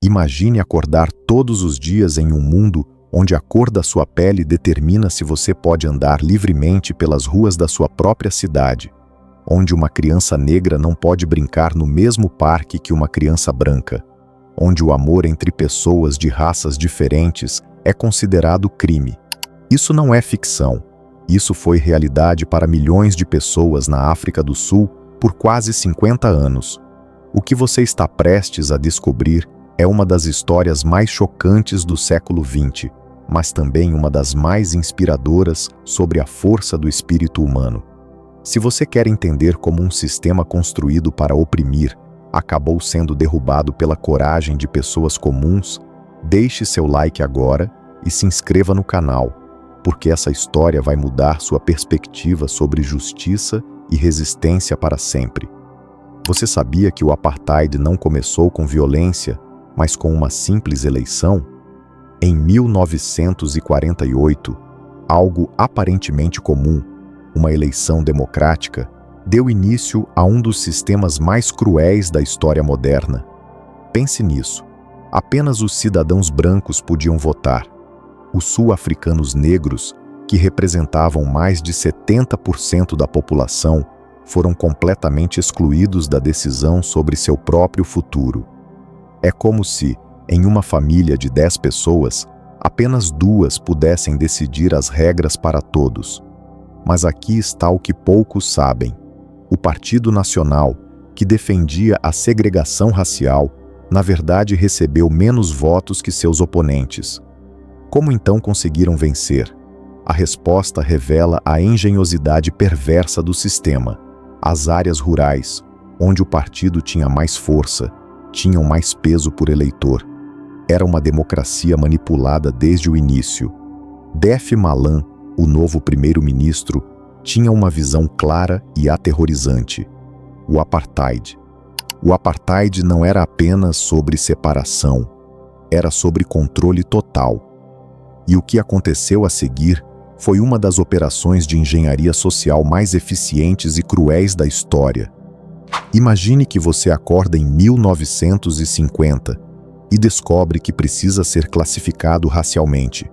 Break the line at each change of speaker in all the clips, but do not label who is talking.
Imagine acordar todos os dias em um mundo onde a cor da sua pele determina se você pode andar livremente pelas ruas da sua própria cidade, onde uma criança negra não pode brincar no mesmo parque que uma criança branca, onde o amor entre pessoas de raças diferentes é considerado crime. Isso não é ficção. Isso foi realidade para milhões de pessoas na África do Sul por quase 50 anos. O que você está prestes a descobrir é uma das histórias mais chocantes do século XX, mas também uma das mais inspiradoras sobre a força do espírito humano. Se você quer entender como um sistema construído para oprimir acabou sendo derrubado pela coragem de pessoas comuns, deixe seu like agora e se inscreva no canal, porque essa história vai mudar sua perspectiva sobre justiça e resistência para sempre. Você sabia que o apartheid não começou com violência, mas com uma simples eleição? Em 1948, algo aparentemente comum, uma eleição democrática, deu início a um dos sistemas mais cruéis da história moderna. Pense nisso. Apenas os cidadãos brancos podiam votar. Os sul-africanos negros, que representavam mais de 70% da população, foram completamente excluídos da decisão sobre seu próprio futuro. É como se, em uma família de 10 pessoas, apenas 2 pudessem decidir as regras para todos. Mas aqui está o que poucos sabem. O Partido Nacional, que defendia a segregação racial, na verdade recebeu menos votos que seus oponentes. Como então conseguiram vencer? A resposta revela a engenhosidade perversa do sistema. As áreas rurais, onde o partido tinha mais força, tinham mais peso por eleitor. Era uma democracia manipulada desde o início. Def Malan, o novo primeiro-ministro, tinha uma visão clara e aterrorizante: o apartheid. O apartheid não era apenas sobre separação, era sobre controle total. E o que aconteceu a seguir foi uma das operações de engenharia social mais eficientes e cruéis da história. Imagine que você acorda em 1950 e descobre que precisa ser classificado racialmente: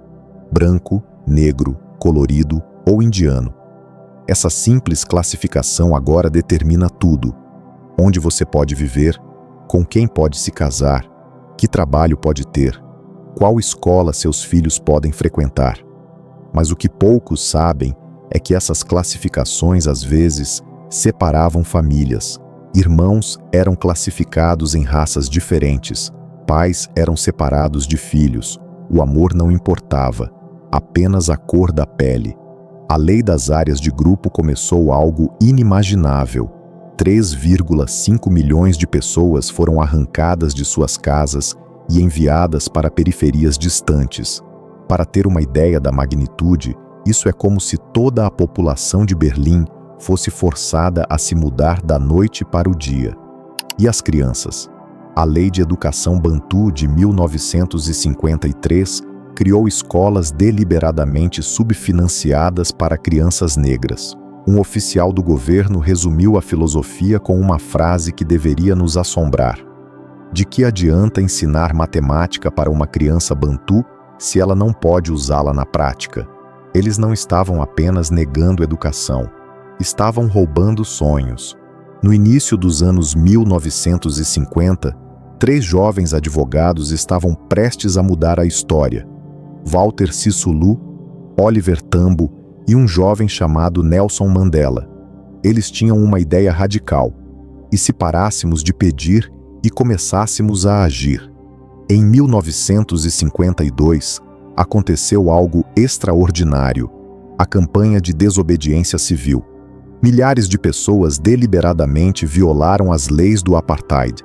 branco, negro, colorido ou indiano. Essa simples classificação agora determina tudo: onde você pode viver, com quem pode se casar, que trabalho pode ter, qual escola seus filhos podem frequentar. Mas o que poucos sabem é que essas classificações às vezes separavam famílias. Irmãos eram classificados em raças diferentes, pais eram separados de filhos, o amor não importava, apenas a cor da pele. A lei das áreas de grupo começou algo inimaginável. 3,5 milhões de pessoas foram arrancadas de suas casas e enviadas para periferias distantes. Para ter uma ideia da magnitude, isso é como se toda a população de Berlim fosse forçada a se mudar da noite para o dia. E as crianças? A Lei de Educação Bantu de 1953 criou escolas deliberadamente subfinanciadas para crianças negras. Um oficial do governo resumiu a filosofia com uma frase que deveria nos assombrar: de que adianta ensinar matemática para uma criança bantu se ela não pode usá-la na prática? Eles não estavam apenas negando educação, estavam roubando sonhos. No início dos anos 1950, 3 jovens advogados estavam prestes a mudar a história: Walter Sisulu, Oliver Tambo e um jovem chamado Nelson Mandela. Eles tinham uma ideia radical: e se parássemos de pedir e começássemos a agir? Em 1952, aconteceu algo extraordinário: a campanha de desobediência civil. Milhares de pessoas deliberadamente violaram as leis do apartheid.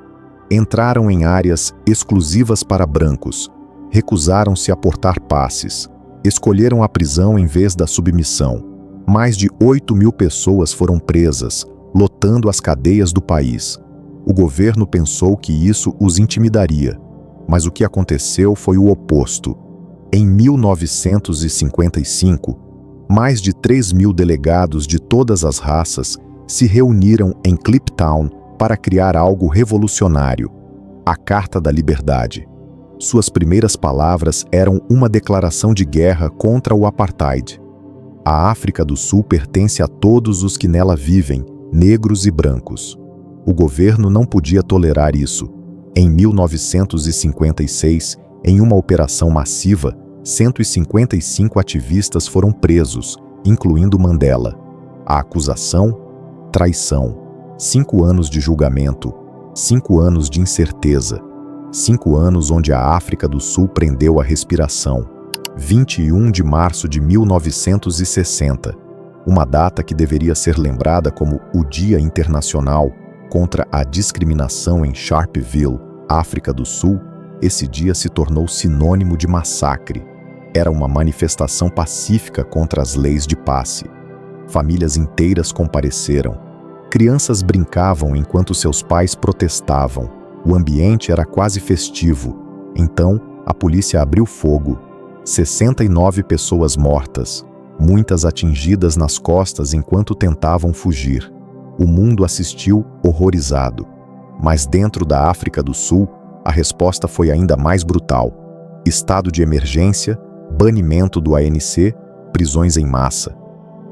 Entraram em áreas exclusivas para brancos, recusaram-se a portar passes, escolheram a prisão em vez da submissão. Mais de 8.000 pessoas foram presas, lotando as cadeias do país. O governo pensou que isso os intimidaria, mas o que aconteceu foi o oposto. Em 1955, mais de 3.000 delegados de todas as raças se reuniram em Kliptown para criar algo revolucionário: a Carta da Liberdade. Suas primeiras palavras eram uma declaração de guerra contra o apartheid. A África do Sul pertence a todos os que nela vivem, negros e brancos. O governo não podia tolerar isso. Em 1956, em uma operação massiva, 155 ativistas foram presos, incluindo Mandela. A acusação? Traição. 5 anos de julgamento. 5 anos de incerteza. 5 anos onde a África do Sul prendeu a respiração. 21 de março de 1960. Uma data que deveria ser lembrada como o Dia Internacional contra a Discriminação em Sharpeville, África do Sul, esse dia se tornou sinônimo de massacre. Era uma manifestação pacífica contra as leis de passe. Famílias inteiras compareceram. Crianças brincavam enquanto seus pais protestavam. O ambiente era quase festivo. Então, a polícia abriu fogo. 69 pessoas mortas, muitas atingidas nas costas enquanto tentavam fugir. O mundo assistiu horrorizado. Mas dentro da África do Sul, a resposta foi ainda mais brutal. Estado de emergência, banimento do ANC, prisões em massa.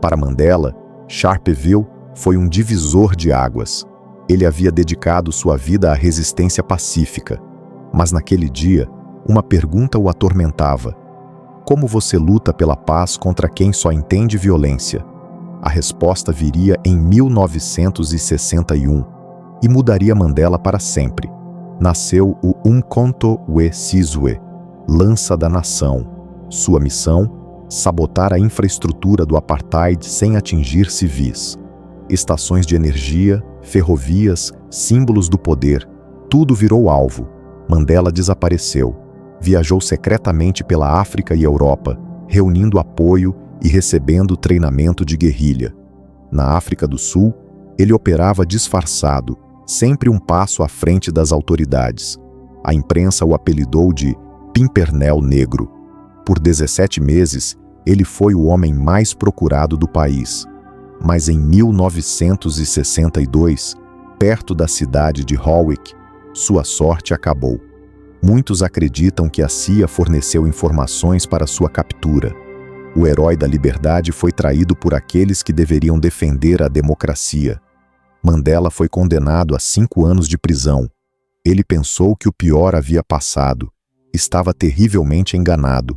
Para Mandela, Sharpeville foi um divisor de águas. Ele havia dedicado sua vida à resistência pacífica. Mas naquele dia, uma pergunta o atormentava. Como você luta pela paz contra quem só entende violência? A resposta viria em 1961 e mudaria Mandela para sempre. Nasceu o Umkhonto we Sizwe, Lança da Nação. Sua missão? Sabotar a infraestrutura do apartheid sem atingir civis. Estações de energia, ferrovias, símbolos do poder, tudo virou alvo. Mandela desapareceu. Viajou secretamente pela África e Europa, reunindo apoio e recebendo treinamento de guerrilha. Na África do Sul, ele operava disfarçado, sempre um passo à frente das autoridades. A imprensa o apelidou de Pimpernel Negro. Por 17 meses, ele foi o homem mais procurado do país. Mas em 1962, perto da cidade de Howick, sua sorte acabou. Muitos acreditam que a CIA forneceu informações para sua captura. O herói da liberdade foi traído por aqueles que deveriam defender a democracia. Mandela foi condenado a 5 anos de prisão. Ele pensou que o pior havia passado. Estava terrivelmente enganado.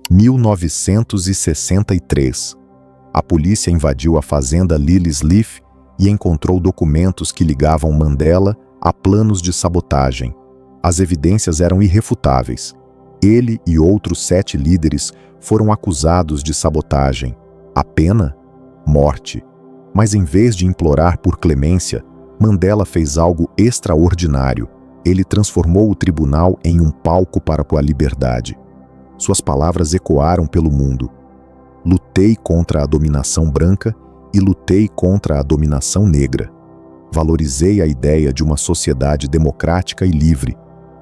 1963. A polícia invadiu a fazenda Lilies Leaf e encontrou documentos que ligavam Mandela a planos de sabotagem. As evidências eram irrefutáveis. Ele e outros 7 líderes foram acusados de sabotagem. A pena? Morte. Mas em vez de implorar por clemência, Mandela fez algo extraordinário. Ele transformou o tribunal em um palco para a liberdade. Suas palavras ecoaram pelo mundo. Lutei contra a dominação branca e lutei contra a dominação negra. Valorizei a ideia de uma sociedade democrática e livre,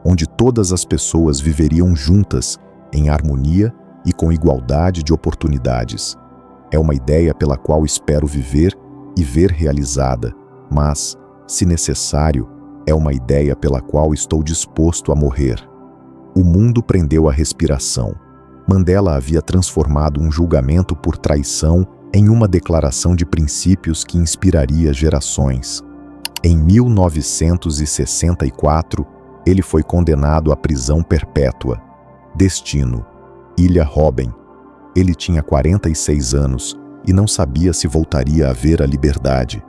onde todas as pessoas viveriam juntas, em harmonia e com igualdade de oportunidades. É uma ideia pela qual espero viver e ver realizada, mas, se necessário, é uma ideia pela qual estou disposto a morrer. O mundo prendeu a respiração. Mandela havia transformado um julgamento por traição em uma declaração de princípios que inspiraria gerações. Em 1964, ele foi condenado à prisão perpétua. Destino: Ilha Robben. Ele tinha 46 anos e não sabia se voltaria a ver a liberdade.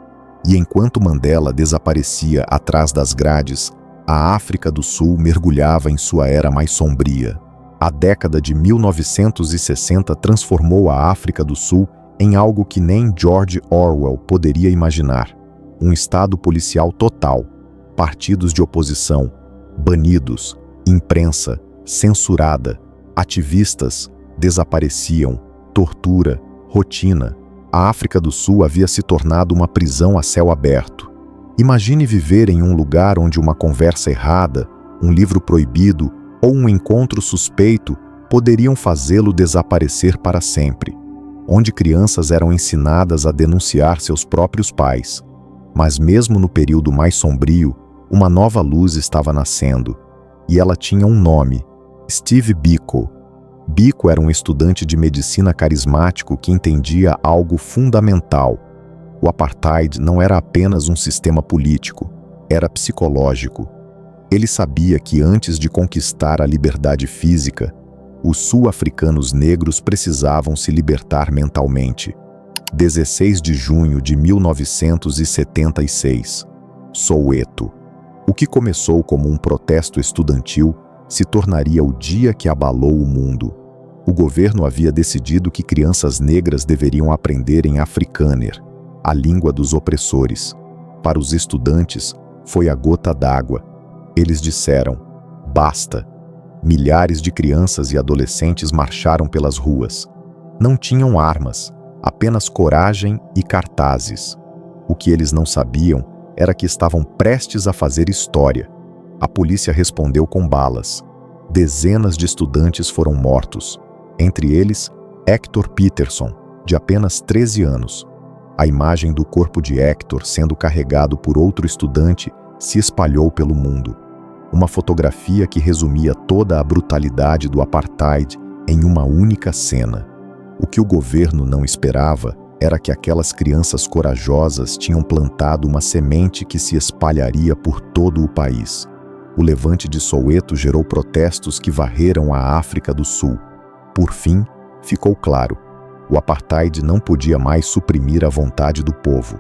E enquanto Mandela desaparecia atrás das grades, a África do Sul mergulhava em sua era mais sombria. A década de 1960 transformou a África do Sul em algo que nem George Orwell poderia imaginar. Um estado policial total, partidos de oposição, banidos, imprensa, censurada, ativistas, desapareciam, tortura, rotina. A África do Sul havia se tornado uma prisão a céu aberto. Imagine viver em um lugar onde uma conversa errada, um livro proibido ou um encontro suspeito poderiam fazê-lo desaparecer para sempre. Onde crianças eram ensinadas a denunciar seus próprios pais. Mas mesmo no período mais sombrio, uma nova luz estava nascendo. E ela tinha um nome: Steve Biko. Biko era um estudante de medicina carismático que entendia algo fundamental. O apartheid não era apenas um sistema político, era psicológico. Ele sabia que antes de conquistar a liberdade física, os sul-africanos negros precisavam se libertar mentalmente. 16 de junho de 1976. Soweto. O que começou como um protesto estudantil se tornaria o dia que abalou o mundo. O governo havia decidido que crianças negras deveriam aprender em Afrikaner, a língua dos opressores. Para os estudantes, foi a gota d'água. Eles disseram: basta. Milhares de crianças e adolescentes marcharam pelas ruas. Não tinham armas, apenas coragem e cartazes. O que eles não sabiam era que estavam prestes a fazer história. A polícia respondeu com balas. Dezenas de estudantes foram mortos, entre eles Hector Peterson, de apenas 13 anos. A imagem do corpo de Hector sendo carregado por outro estudante se espalhou pelo mundo. Uma fotografia que resumia toda a brutalidade do apartheid em uma única cena. O que o governo não esperava era que aquelas crianças corajosas tinham plantado uma semente que se espalharia por todo o país. O levante de Soweto gerou protestos que varreram a África do Sul. Por fim, ficou claro: o apartheid não podia mais suprimir a vontade do povo.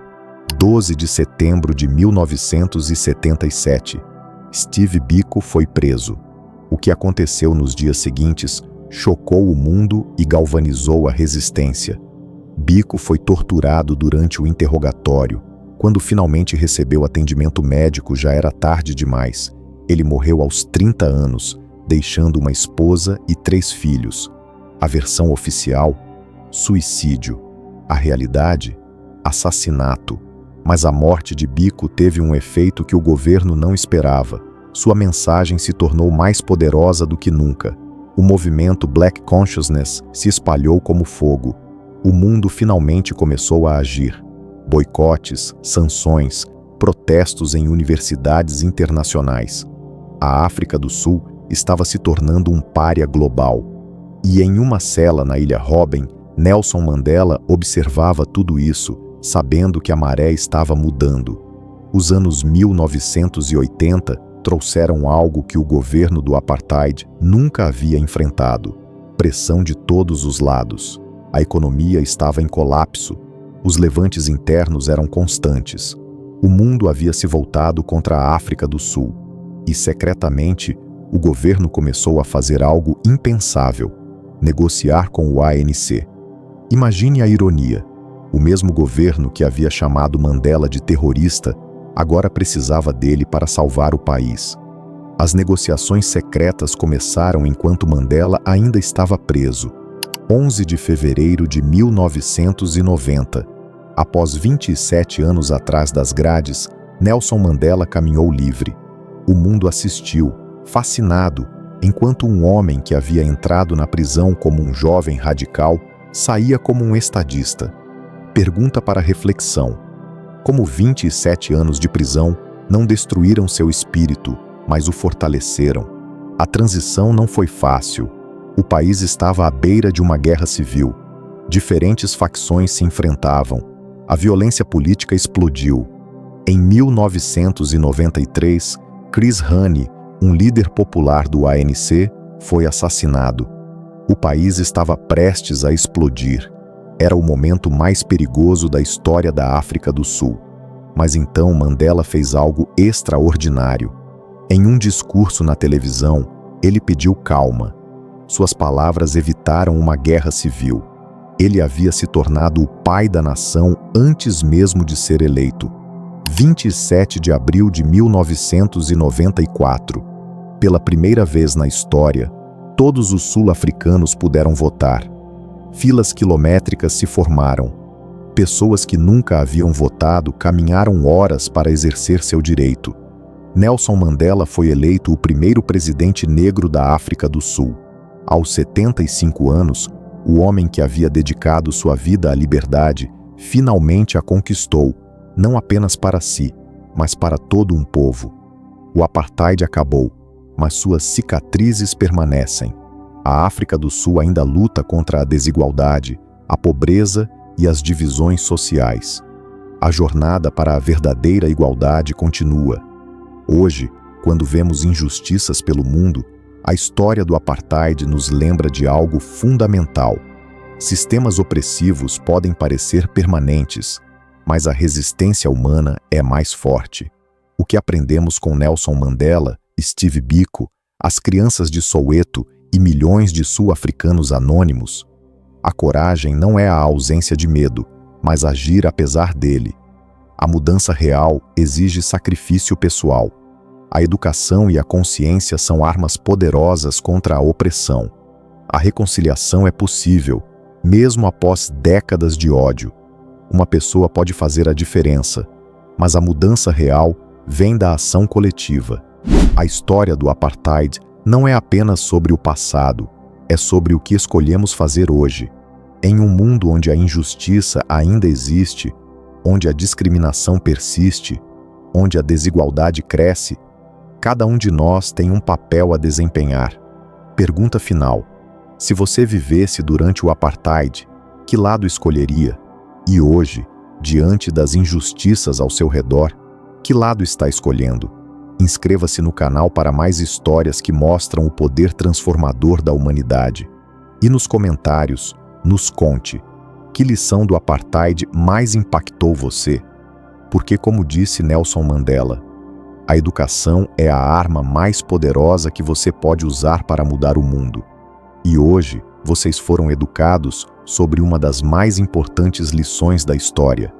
12 de setembro de 1977. Steve Biko foi preso. O que aconteceu nos dias seguintes chocou o mundo e galvanizou a resistência. Biko foi torturado durante o interrogatório. Quando finalmente recebeu atendimento médico, já era tarde demais. Ele morreu aos 30 anos, deixando uma esposa e 3 filhos. A versão oficial: suicídio. A realidade: assassinato. Mas a morte de Biko teve um efeito que o governo não esperava. Sua mensagem se tornou mais poderosa do que nunca. O movimento Black Consciousness se espalhou como fogo. O mundo finalmente começou a agir. Boicotes, sanções, protestos em universidades internacionais. A África do Sul estava se tornando um pária global. E em uma cela na Ilha Robben, Nelson Mandela observava tudo isso, sabendo que a maré estava mudando. Os anos 1980 trouxeram algo que o governo do apartheid nunca havia enfrentado: pressão de todos os lados. A economia estava em colapso. Os levantes internos eram constantes. O mundo havia se voltado contra a África do Sul. E, secretamente, o governo começou a fazer algo impensável: negociar com o ANC. Imagine a ironia. O mesmo governo que havia chamado Mandela de terrorista agora precisava dele para salvar o país. As negociações secretas começaram enquanto Mandela ainda estava preso. 11 de fevereiro de 1990. Após 27 anos atrás das grades, Nelson Mandela caminhou livre. O mundo assistiu, fascinado, enquanto um homem que havia entrado na prisão como um jovem radical saía como um estadista. Pergunta para reflexão: como 27 anos de prisão não destruíram seu espírito, mas o fortaleceram? A transição não foi fácil. O país estava à beira de uma guerra civil. Diferentes facções se enfrentavam. A violência política explodiu. Em 1993, Chris Hani, um líder popular do ANC, foi assassinado. O país estava prestes a explodir. Era o momento mais perigoso da história da África do Sul. Mas então Mandela fez algo extraordinário. Em um discurso na televisão, ele pediu calma. Suas palavras evitaram uma guerra civil. Ele havia se tornado o pai da nação antes mesmo de ser eleito. 27 de abril de 1994. Pela primeira vez na história, todos os sul-africanos puderam votar. Filas quilométricas se formaram. Pessoas que nunca haviam votado caminharam horas para exercer seu direito. Nelson Mandela foi eleito o primeiro presidente negro da África do Sul. Aos 75 anos, o homem que havia dedicado sua vida à liberdade finalmente a conquistou, não apenas para si, mas para todo um povo. O apartheid acabou. mas suas cicatrizes permanecem. A África do Sul ainda luta contra a desigualdade, a pobreza e as divisões sociais. A jornada para a verdadeira igualdade continua. Hoje, quando vemos injustiças pelo mundo, a história do apartheid nos lembra de algo fundamental. Sistemas opressivos podem parecer permanentes, mas a resistência humana é mais forte. O que aprendemos com Nelson Mandela, Steve Biko, as crianças de Soweto e milhões de sul-africanos anônimos? A coragem não é a ausência de medo, mas agir apesar dele. A mudança real exige sacrifício pessoal. A educação e a consciência são armas poderosas contra a opressão. A reconciliação é possível, mesmo após décadas de ódio. Uma pessoa pode fazer a diferença, mas a mudança real vem da ação coletiva. A história do apartheid não é apenas sobre o passado, é sobre o que escolhemos fazer hoje. Em um mundo onde a injustiça ainda existe, onde a discriminação persiste, onde a desigualdade cresce, cada um de nós tem um papel a desempenhar. Pergunta final: se você vivesse durante o apartheid, que lado escolheria? E hoje, diante das injustiças ao seu redor, que lado está escolhendo? Inscreva-se no canal para mais histórias que mostram o poder transformador da humanidade. E nos comentários, nos conte, que lição do apartheid mais impactou você? Porque, como disse Nelson Mandela, a educação é a arma mais poderosa que você pode usar para mudar o mundo. E hoje, vocês foram educados sobre uma das mais importantes lições da história.